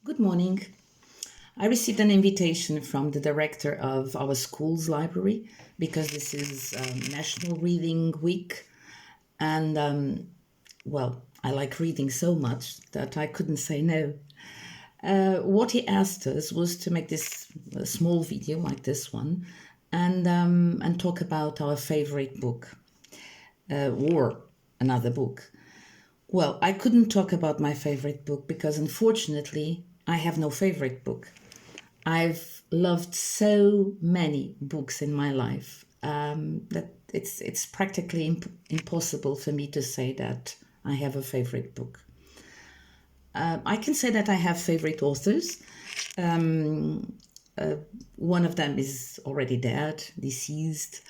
Good morning. I received an invitation from the director of our school's library because this is National Reading Week, and I like reading so much that I couldn't say no. What he asked us was to make this small video like this one and talk about our favorite book or another book. Well, I couldn't talk about my favorite book because unfortunately I have no favorite book. I've loved so many books in my life that it's practically impossible for me to say that I have a favorite book. I can say that I have favorite authors. One of them is already dead, deceased.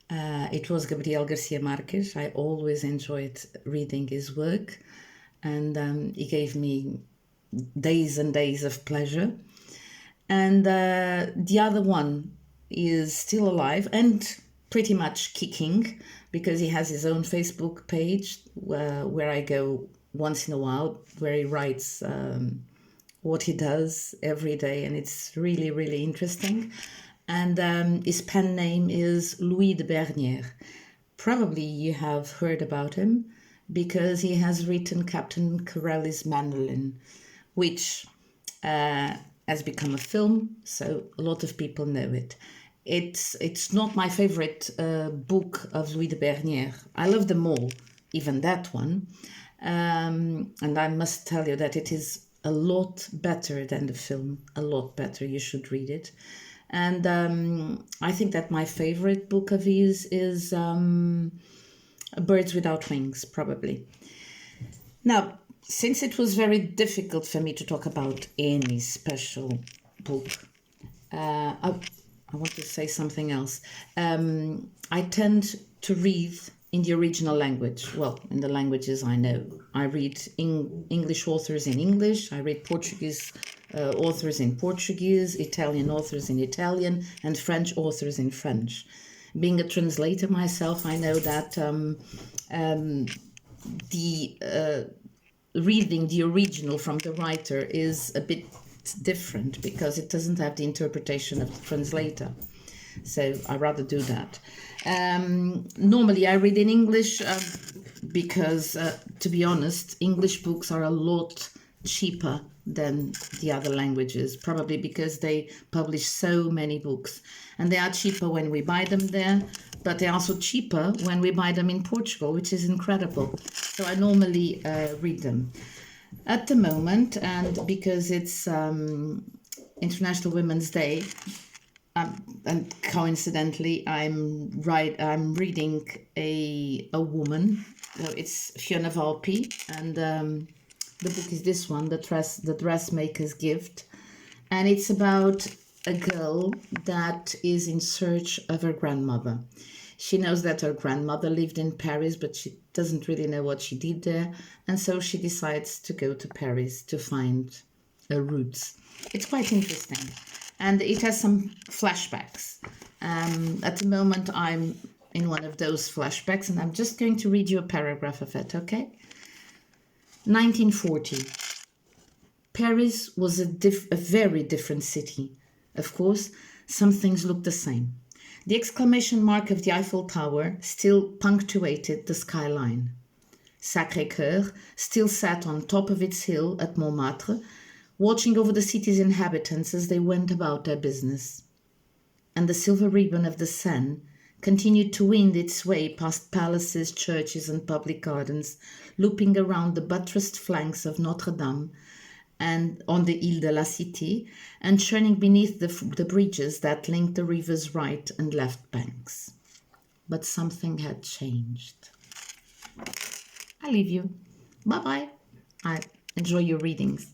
It was Gabriel Garcia Marquez. I always enjoyed reading his work, and he gave me days and days of pleasure. And the other one is still alive and pretty much kicking because he has his own Facebook page where I go once in a while, where he writes what he does every day, and it's really, really interesting. And his pen name is Louis de Bernière. Probably you have heard about him because he has written Captain Corelli's Mandolin, which has become a film, so a lot of people know it. It's not my favorite book of Louis de Bernière. I love them all, even that one. And I must tell you that it is a lot better than the film, a lot better. You should read it. And I think that my favorite book of his is Birds Without Wings, probably. Now, since it was very difficult for me to talk about any special book, I want to say something else. I tend to read in the original language, well, in the languages I know. I read English authors in English, I read Portuguese authors in Portuguese, Italian authors in Italian, and French authors in French. Being a translator myself, I know that reading the original from the writer is a bit different because it doesn't have the interpretation of the translator. So I rather do that. Normally I read in English because, to be honest, English books are a lot cheaper than the other languages, probably because they publish so many books. And they are cheaper when we buy them there, but they're also cheaper when we buy them in Portugal, which is incredible. So I normally read them. At the moment, and because it's International Women's Day, and coincidentally, I'm reading a woman. It's Fiona Valpy, and the book is this one, The Dressmaker's Gift, and it's about a girl that is in search of her grandmother. She knows that her grandmother lived in Paris, but she doesn't really know what she did there, and so she decides to go to Paris to find her roots. It's quite interesting, and it has some flashbacks. At the moment, I'm in one of those flashbacks, and I'm just going to read you a paragraph of it, okay? 1940. Paris was a very different city. Of course, some things looked the same. The exclamation mark of the Eiffel Tower still punctuated the skyline. Sacré-Cœur still sat on top of its hill at Montmartre, watching over the city's inhabitants as they went about their business. And the silver ribbon of the Seine continued to wind its way past palaces, churches, and public gardens, looping around the buttressed flanks of Notre Dame and on the Ile de la Cité, and churning beneath the bridges that linked the river's right and left banks. But something had changed. I leave you. Bye-bye. I enjoy your readings.